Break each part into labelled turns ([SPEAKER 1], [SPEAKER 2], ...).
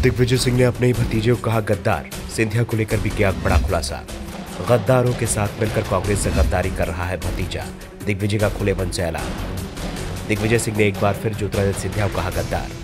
[SPEAKER 1] दिग्विजय सिंह ने अपने ही भतीजे को कहा गद्दार। सिंधिया को लेकर भी किया बड़ा खुलासा। गद्दारों के साथ मिलकर कांग्रेस से गद्दारी कर रहा है भतीजा, दिग्विजय का खुले मन से ऐलान। दिग्विजय सिंह ने एक बार फिर ज्योतिरादित्य सिंधिया को कहा गद्दार।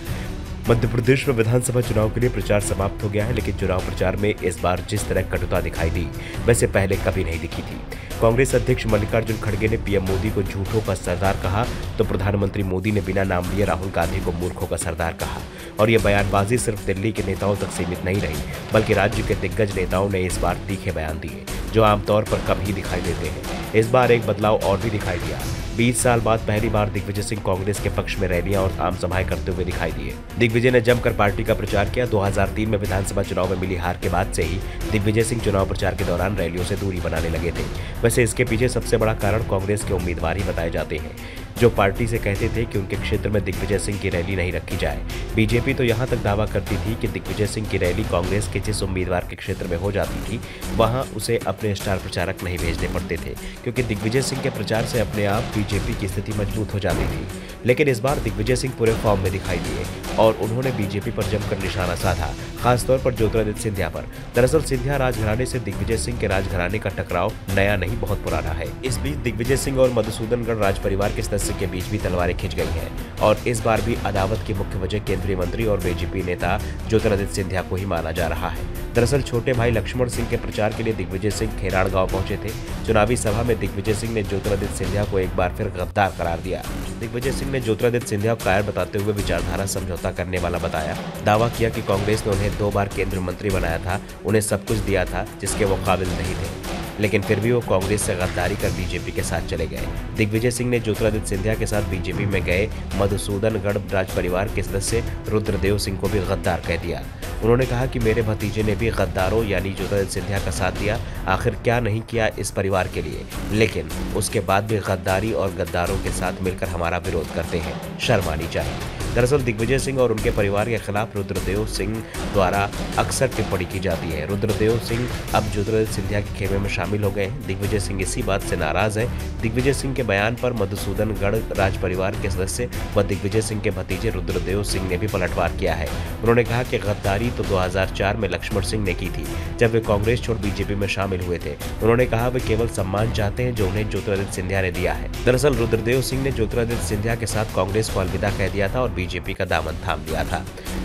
[SPEAKER 1] मध्य प्रदेश में विधानसभा चुनाव के लिए प्रचार समाप्त हो गया है, लेकिन चुनाव प्रचार में इस बार जिस तरह कटुता दिखाई दी वैसे पहले कभी नहीं दिखी थी। कांग्रेस अध्यक्ष मल्लिकार्जुन खड़गे ने पीएम मोदी को झूठों का सरदार कहा, तो प्रधानमंत्री मोदी ने बिना नाम लिए राहुल गांधी को मूर्खों का सरदार कहा। और ये बयानबाजी सिर्फ दिल्ली के नेताओं तक सीमित नहीं रही, बल्कि राज्य के दिग्गज नेताओं ने इस बार तीखे बयान दिए, जो आमतौर पर कम ही दिखाई देते हैं। इस बार एक बदलाव और भी दिखाई दिया। 20 साल बाद पहली बार दिग्विजय सिंह कांग्रेस के पक्ष में रैलियां और आम सभाएं करते हुए दिखाई दिए। दिग्विजय ने जमकर पार्टी का प्रचार किया। 2003 में विधानसभा चुनाव में मिली हार के बाद से ही दिग्विजय सिंह चुनाव प्रचार के दौरान रैलियों से दूरी बनाने लगे थे। वैसे इसके पीछे सबसे बड़ा कारण कांग्रेस के उम्मीदवार ही बताए जाते हैं, जो पार्टी से कहते थे कि उनके क्षेत्र में दिग्विजय सिंह की रैली नहीं रखी जाए। बीजेपी तो यहां तक दावा करती थी कि दिग्विजय सिंह की रैली कांग्रेस के जिस उम्मीदवार के क्षेत्र में हो जाती थी, वहां उसे अपने स्टार प्रचारक नहीं भेजने पड़ते थे, क्योंकि दिग्विजय सिंह के प्रचार से अपने आप बीजेपी की स्थिति मजबूत हो जाती थी। लेकिन इस बार दिग्विजय सिंह पूरे फॉर्म में दिखाई दिए और उन्होंने बीजेपी पर जमकर निशाना साधा, खासतौर पर ज्योतिरादित्य सिंधिया पर। दरअसल सिंधिया राजघराने से दिग्विजय सिंह के राजघराने का टकराव नया नहीं, बहुत पुराना है। इस बीच दिग्विजय सिंह और मधुसूदनगढ़ राज परिवार के सदस्य के बीच भी तलवारें खिंच गई हैं और इस बार भी अदावत की मुख्य वजह केंद्रीय मंत्री और बीजेपी नेता ज्योतिरादित्य सिंधिया को ही माना जा रहा है। दरअसल छोटे भाई लक्ष्मण सिंह के प्रचार के लिए दिग्विजय सिंह खेराड़ गांव पहुंचे थे। चुनावी सभा में दिग्विजय सिंह ने ज्योतिरादित्य सिंधिया को एक बार फिर गद्दार करार दिया। दिग्विजय सिंह ने ज्योतिरादित्य सिंधिया को कायर बताते हुए विचारधारा समझौता करने वाला बताया। दावा किया कि कांग्रेस ने उन्हें 2 बार केंद्रीय मंत्री बनाया था, उन्हें सब कुछ दिया था जिसके वो काबिल नहीं थे, लेकिन फिर भी वो कांग्रेस से गद्दारी कर बीजेपी के साथ चले गए। दिग्विजय सिंह ने ज्योतिरादित्य सिंधिया के साथ बीजेपी में गए मधुसूदनगढ़ राज परिवार के सदस्य रुद्रदेव सिंह को भी गद्दार कह दिया। उन्होंने कहा कि मेरे भतीजे ने भी गद्दारों यानी ज्योतिरादित्य सिंधिया का साथ दिया। आखिर क्या नहीं किया इस परिवार के लिए, लेकिन उसके बाद भी गद्दारी और गद्दारों के साथ मिलकर हमारा विरोध करते हैं, शर्म आनी चाहिए। दरअसल दिग्विजय सिंह और उनके परिवार के खिलाफ रुद्रदेव सिंह द्वारा अक्सर टिप्पणी की जाती है। रुद्रदेव सिंह अब ज्योतिरादित्य सिंधिया के खेमे में शामिल हो गए हैं। दिग्विजय सिंह इसी बात से नाराज है। दिग्विजय सिंह के बयान पर मधुसूदनगढ़ राज परिवार के सदस्य व दिग्विजय सिंह के भतीजे रुद्रदेव सिंह ने भी पलटवार किया है। उन्होंने कहा कि गद्दारी तो 2004 में लक्ष्मण सिंह ने की थी, जब वे कांग्रेस छोड़ बीजेपी में शामिल हुए थे। उन्होंने कहा वे केवल सम्मान चाहते हैं जो उन्हें ज्योतिरादित्य सिंधिया ने दिया है। दरअसल रुद्रदेव सिंह ने ज्योतिरादित्य सिंधिया के साथ कांग्रेस को अलविदा कह दिया था और बीजेपी का दामन थाम लिया था।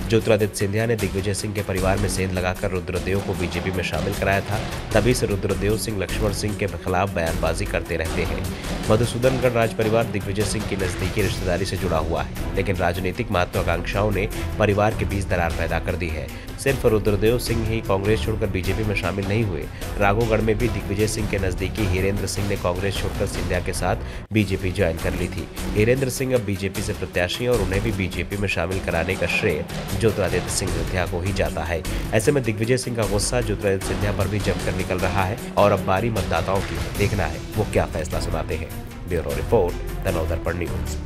[SPEAKER 1] ज्योतिरादित्य सिंधिया ने दिग्विजय सिंह के परिवार में सेंध लगाकर रुद्रदेव को बीजेपी में शामिल कराया था। तभी से रुद्रदेव सिंह लक्ष्मण सिंह के खिलाफ बयानबाजी करते रहते हैं। मधुसूदनगढ़ राज परिवार दिग्विजय सिंह की नजदीकी रिश्तेदारी से जुड़ा हुआ है, लेकिन राजनीतिक महत्वाकांक्षाओं ने परिवार के बीच दरार पैदा कर दी है। सिर्फ रुद्रदेव सिंह ही कांग्रेस छोड़कर बीजेपी में शामिल नहीं हुए। राघोगढ़ में भी दिग्विजय सिंह के नजदीकी हीरेंद्र सिंह ने कांग्रेस छोड़कर सिंधिया के साथ बीजेपी ज्वाइन कर ली थी। हीरेंद्र सिंह अब बीजेपी से प्रत्याशी और उन्हें भी बीजेपी में शामिल कराने का श्रेय ज्योतिरादित्य सिंधिया को ही जाता है। ऐसे में दिग्विजय सिंह का गुस्सा ज्योतिरादित्य सिंधिया पर भी जमकर निकल रहा है और अब बारी मतदाताओं की देखना है वो क्या फैसला सुनाते हैं। Bureau report, the Navdarpan news.